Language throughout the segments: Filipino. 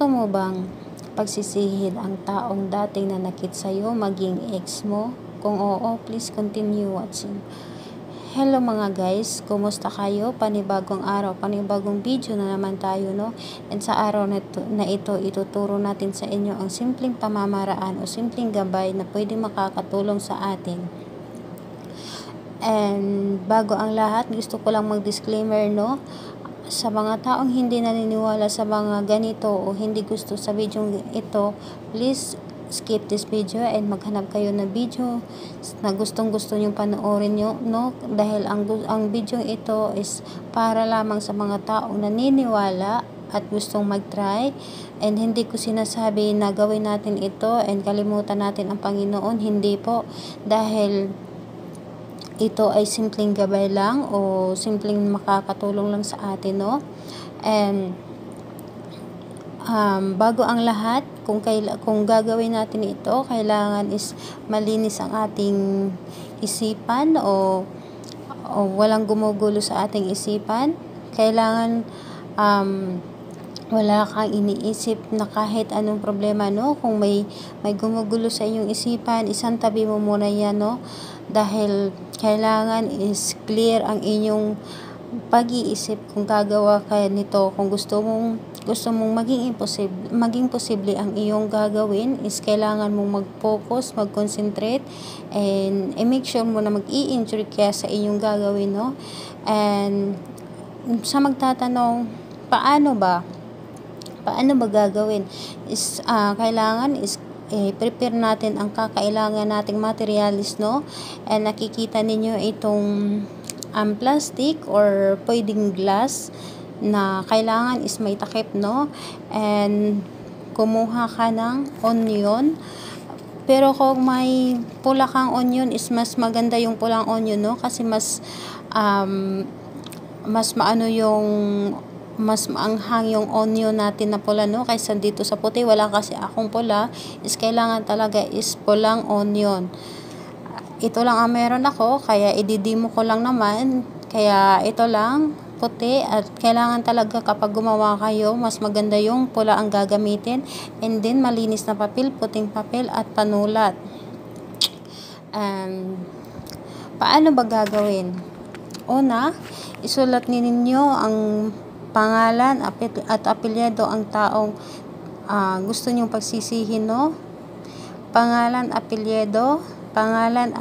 Gusto mo bang pagsisihin ang taong dating nanakit sa'yo, maging ex mo? Kung oo, please continue watching. Hello mga guys, kumusta kayo? Panibagong araw, panibagong video na naman tayo, no? And sa araw na ito, ituturo natin sa inyo ang simpleng pamamaraan o simpleng gabay na pwede makakatulong sa atin. And bago ang lahat, gusto ko lang mag-disclaimer, no? Sa mga taong hindi naniniwala sa mga ganito o hindi gusto sa video ito, please skip this video and maghanap kayo ng video na gustong-gusto nyo panoorin nyo, no? Dahil ang video ito is para lamang sa mga taong naniniwala at gustong mag-try, and hindi ko sinasabi na gawin natin ito and kalimutan natin ang Panginoon. Hindi po, dahil ito ay simpleng gabay lang o simpleng makakatulong lang sa atin, no? And bago ang lahat, kung gagawin natin ito, kailangan is malinis ang ating isipan o walang gumugulo sa ating isipan. Kailangan wala kang iniisip na kahit anong problema, no? Kung may gumugulo sa inyong isipan, isang tabi mo muna yan, no? Dahil kailangan is clear ang inyong pag-iisip kung gagawa ka nito. Kung gusto mong maging posible ang iyong gagawin, is kailangan mong mag-focus, mag-concentrate, and make sure mo na mag-i-enjoy ka sa inyong gagawin, no? And sa magtatanong, paano ba gagawin, is kailangan is prepare natin ang kakailangan nating materials, no? And nakikita ninyo itong plastic or pwedeng glass na kailangan is may takip, no? And kumuha ka ng onion. Pero kung may pula kang onion, is mas maganda yung pulang onion, no? Kasi mas maanghang yung onion natin na pula, no? Kaysa dito sa puti. Wala kasi akong pula, is kailangan talaga is pulang onion. Ito lang ang meron ako, kaya ididimo ko lang naman. Kaya ito lang, puti. At kailangan talaga kapag gumawa kayo, mas maganda yung pula ang gagamitin. And then malinis na papel, puting papel at panulat. Paano ba gagawin? Una, isulat ninyo ang pangalan at apelyido ang taong gusto nyong pagsisihin, no? Pangalan, apelyido, 3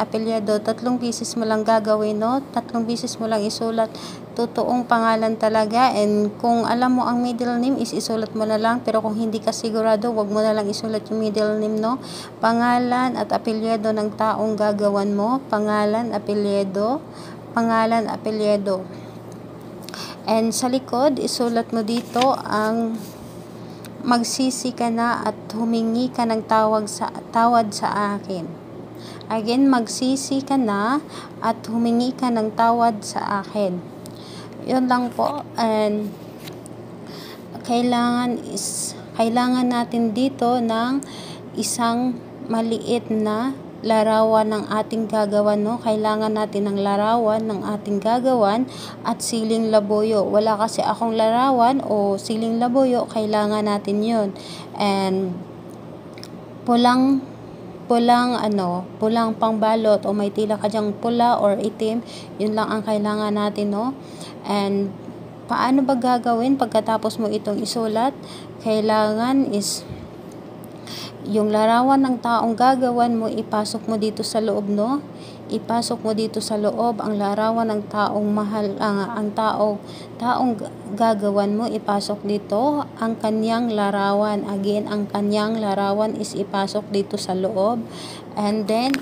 beses mo lang gagawin, no? 3 beses mo lang isulat totoong pangalan talaga. And kung alam mo ang middle name, is isulat mo na lang. Pero kung hindi ka sigurado, wag mo na lang isulat yung middle name, no? Pangalan at apelyido ng taong gagawan mo. Pangalan, apelyido. And sa likod, isulat mo dito ang magsisi ka na at humingi ka ng tawad sa akin. Again, magsisi ka na at humingi ka ng tawad sa akin. Yun lang po. And kailangan natin dito ng isang maliit na larawan ng ating gagawan, no? Kailangan natin ng larawan ng ating gagawan at siling labuyo. Wala kasi akong larawan o siling labuyo, kailangan natin yun. And pulang pangbalot o may tila ka dyang pula or itim, yun lang ang kailangan natin, no? And paano ba gagawin pagkatapos mo itong isulat? Kailangan is yung larawan ng taong gagawan mo, ipasok mo dito sa loob, no? Ipasok mo dito sa loob ang larawan ng taong taong gagawan mo, ipasok dito ang kanyang larawan. Again, ang kanyang larawan is ipasok dito sa loob. And then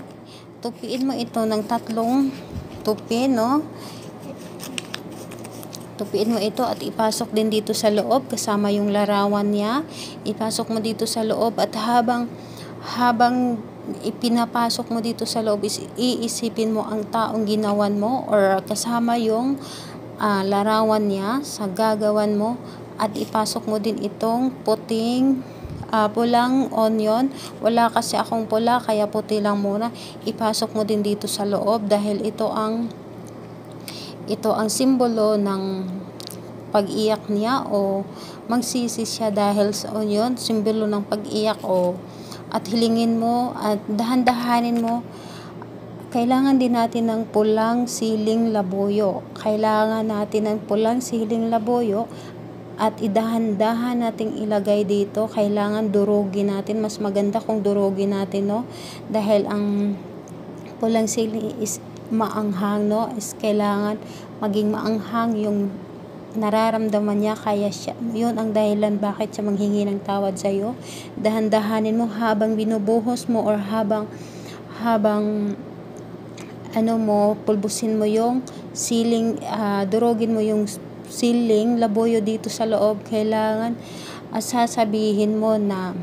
tupiin mo ito ng 3 tupi, no? Tupiin mo ito at ipasok din dito sa loob kasama yung larawan niya. Ipasok mo dito sa loob at habang ipinapasok mo dito sa loob, iisipin mo ang taong ginawan mo or kasama yung larawan niya sa gagawan mo, at ipasok mo din itong pulang onion. Wala kasi akong pula, kaya puti lang muna. Ipasok mo din dito sa loob dahil ito ang simbolo ng pag-iyak niya o magsisi siya dahil sa yun, simbolo ng pag-iyak at hilingin mo at dahan-dahanin mo. Kailangan din natin ng pulang siling labuyo. Kailangan natin ng pulang siling labuyo at idahan-dahan nating ilagay dito. Kailangan durugin natin. Mas maganda kung durugin natin, no? Dahil ang pulang sili is maanghang, no? Is kailangan maging maanghang yung nararamdaman niya, kaya siya, yun ang dahilan bakit siya manghingi ng tawad sa iyo. Dahan-dahanin mo habang binubuhos mo or habang pulbusin mo yung siling, durugin mo yung siling labuyo dito sa loob. Kailangan sasabihin mo na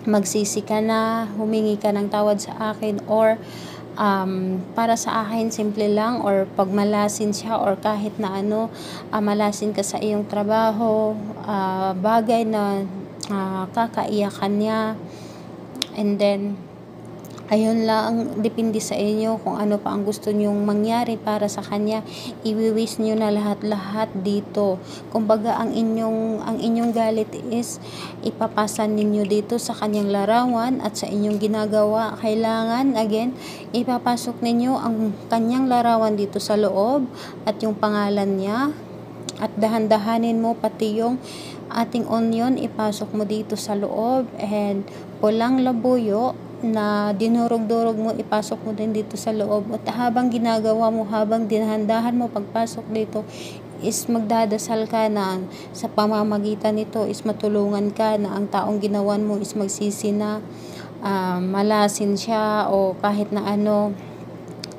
magsisi ka na, humingi ka ng tawad sa akin, or para sa akin simple lang, or pagmalasin siya, or kahit na malasin ka sa iyong trabaho, bagay na kakaiyakan niya. And then ayun lang, depende sa inyo kung ano pa ang gusto nyong mangyari para sa kanya. I-wish nyo na lahat-lahat dito. Kumbaga ang inyong galit is ipapasan ninyo dito sa kanyang larawan at sa inyong ginagawa. Kailangan again ipapasok ninyo ang kanyang larawan dito sa loob at yung pangalan niya, at dahan-dahanin mo pati yung ating onion ipasok mo dito sa loob, and pulang labuyo na dinurog-durog mo ipasok mo din dito sa loob. At habang ginagawa mo, habang dinahandahan mo pagpasok dito, is magdadasal ka na sa pamamagitan nito is matulungan ka na ang taong ginawan mo is magsisi na, malasin siya o kahit na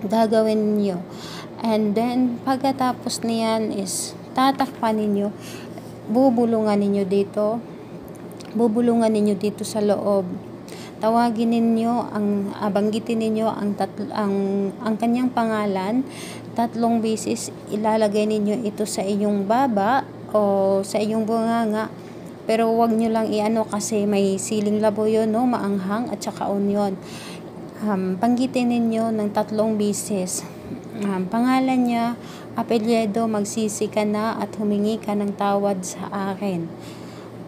gagawin niyo. And then pagkatapos niyan is tatakpan ninyo, bubulungan ninyo dito sa loob. Tawagin ninyo banggitin ninyo ang kanyang pangalan 3 beses. Ilalagay ninyo ito sa iyong baba o sa iyong bunganga, pero wag nyo lang kasi may siling labuyo, no, maanghang, at saka onion. Banggitin ninyo ng 3 beses pangalan niya, apelyido, magsisi ka na at humingi ka ng tawad sa akin.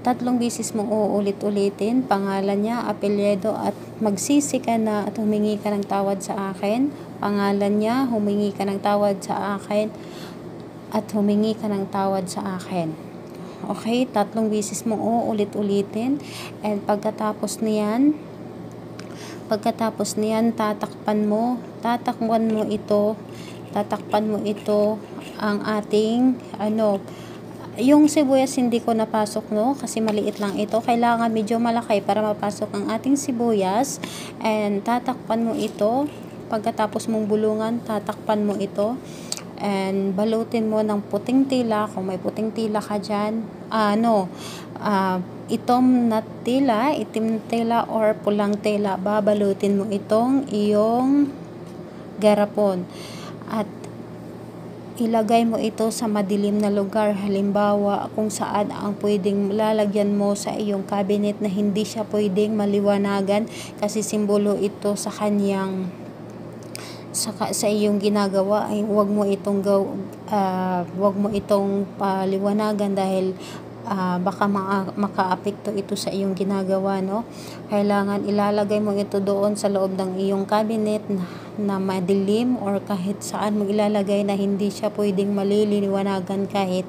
3 beses mong uulit-ulitin, pangalan niya, apelyido, at magsisi ka na at humingi ka ng tawad sa akin. Pangalan niya, humingi ka ng tawad sa akin, at humingi ka ng tawad sa akin. Okay, 3 beses mong uulit-ulitin. And pagkatapos niyan, tatakpan mo ito ang ating yung sibuyas hindi ko napasok, no, kasi maliit lang ito. Kailangan medyo malaki para mapasok ang ating sibuyas. And tatakpan mo ito. Pagkatapos mong bulungan, tatakpan mo ito. And balutin mo ng puting tela, kung may puting tela ka dyan. Itim na tela or pulang tela. Babalutin mo itong iyong garapon. At ilagay mo ito sa madilim na lugar, halimbawa kung saan ang pwedeng lalagyan mo sa iyong cabinet na hindi siya pwedeng maliwanagan, kasi simbolo ito sa kanyang sa iyong ginagawa. Ay wag mo itong paliwanagan dahil baka makaapekto ito sa iyong ginagawa, no. Kailangan ilalagay mo ito doon sa loob ng iyong cabinet na madilim, or kahit saan mo ilalagay na hindi siya pwedeng maliliwanagan kahit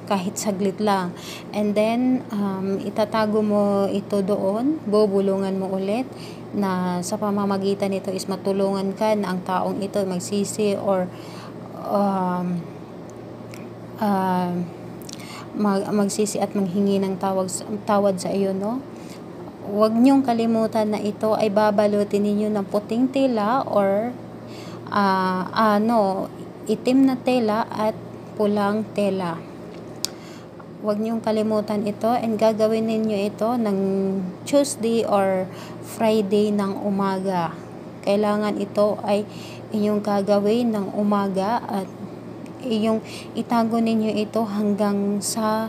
kahit saglit lang. And then itatago mo ito doon, bubulungan mo ulit, na sa pamamagitan nito is matulungan ka na ang taong ito magsisi or magsisi at manghingi ng tawad sa iyo, no. Huwag niyong kalimutan na ito ay babalutin ninyo ng puting tela or itim na tela at pulang tela. Huwag niyong kalimutan ito, and gagawin ninyo ito ng Tuesday or Friday ng umaga. Kailangan ito ay inyong gagawin ng umaga, at itago ninyo ito hanggang sa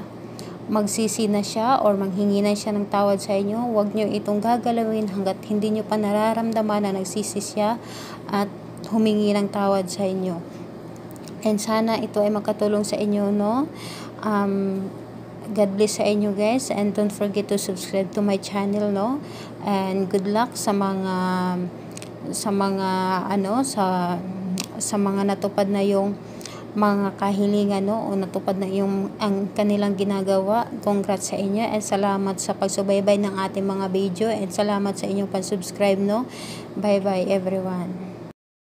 magsisi na siya or manghingi na siya ng tawad sa inyo. Huwag nyo itong gagalawin hanggat hindi nyo pa nararamdaman na nagsisi siya at humingi ng tawad sa inyo. And sana ito ay makatulong sa inyo, no? God bless sa inyo, guys, and don't forget to subscribe to my channel, no? And good luck sa mga sa mga natupad na yung mga kahilingan, no, o natupad na yung ang kanilang ginagawa. Congrats sa inyo, and salamat sa pagsubaybay ng ating mga video, and salamat sa inyong pag-subscribe, no. Bye bye everyone.